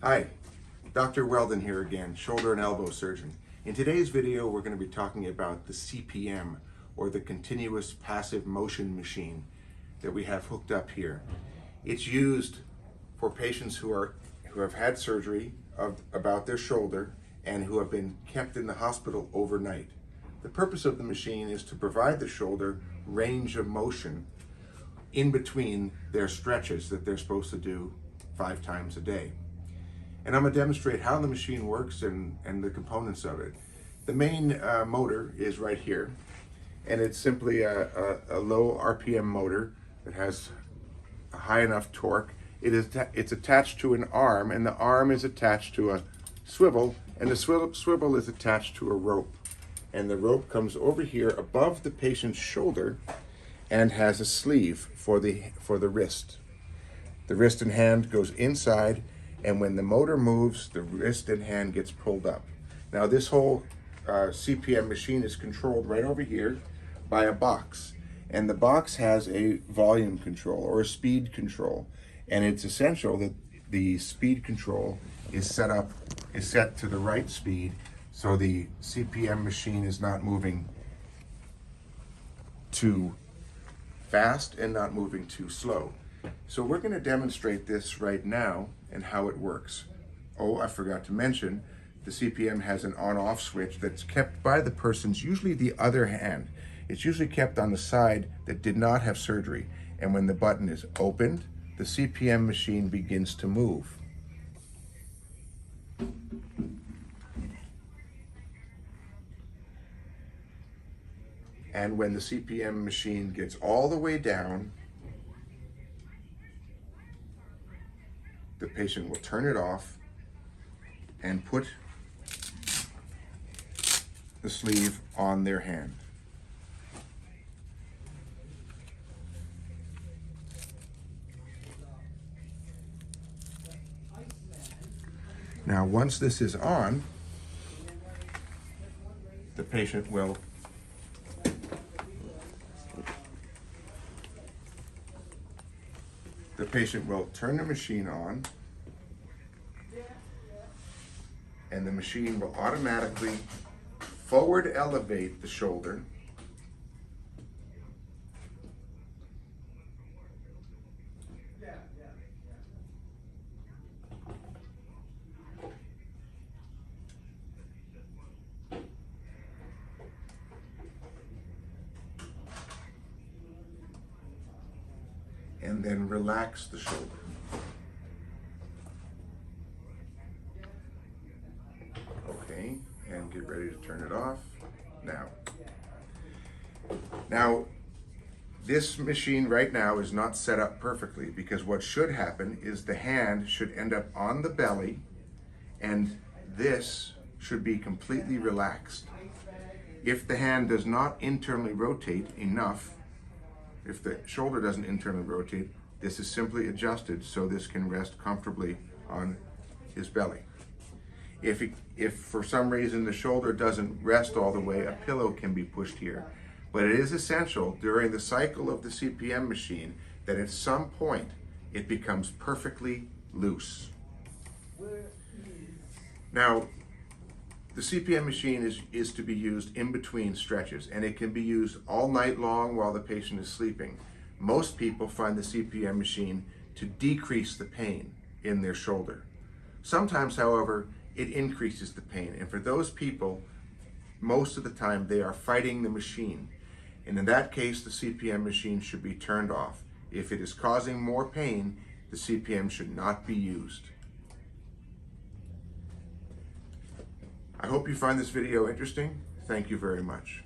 Hi, Dr. Weldon here again, shoulder and elbow surgeon. In today's video, we're going to be talking about the CPM, or the continuous passive motion machine that we have hooked up here. It's used for patients who have had surgery about their shoulder and who have been kept in the hospital overnight. The purpose of the machine is to provide the shoulder range of motion in between their stretches that they're supposed to do 5 times a day. And I'm going to demonstrate how the machine works and the components of it. The main motor is right here, and it's simply a low RPM motor that has a high enough torque. It's attached to an arm, and the arm is attached to a swivel, and the swivel is attached to a rope. And the rope comes over here above the patient's shoulder and has a sleeve for the wrist. The wrist and hand goes inside, and when the motor moves, the wrist and hand gets pulled up. Now this whole CPM machine is controlled right over here by a box. And the box has a volume control or a speed control. And it's essential that the speed control is set to the right speed, so the CPM machine is not moving too fast and not moving too slow. So we're going to demonstrate this right now and how it works. Oh, I forgot to mention, the CPM has an on-off switch that's kept by the person's, usually the other hand. It's usually kept on the side that did not have surgery. And when the button is opened, the CPM machine begins to move. And when the CPM machine gets all the way down, the patient will turn it off and put the sleeve on their hand. Now, once this is on, the patient will turn the machine on, and the machine will automatically forward elevate the shoulder and then relax the shoulder. Okay, and get ready to turn it off. Now, this machine right now is not set up perfectly, because what should happen is the hand should end up on the belly, and this should be completely relaxed. If the hand does not internally rotate enough, if the shoulder doesn't internally rotate, this is simply adjusted so this can rest comfortably on his belly. If for some reason the shoulder doesn't rest all the way, a pillow can be pushed here. But it is essential during the cycle of the CPM machine that at some point it becomes perfectly loose. Now, the CPM machine is to be used in between stretches, and it can be used all night long while the patient is sleeping. Most people find the CPM machine to decrease the pain in their shoulder. Sometimes, however, it increases the pain, and for those people, most of the time they are fighting the machine. And in that case, the CPM machine should be turned off. If it is causing more pain, the CPM should not be used. I hope you find this video interesting. Thank you very much.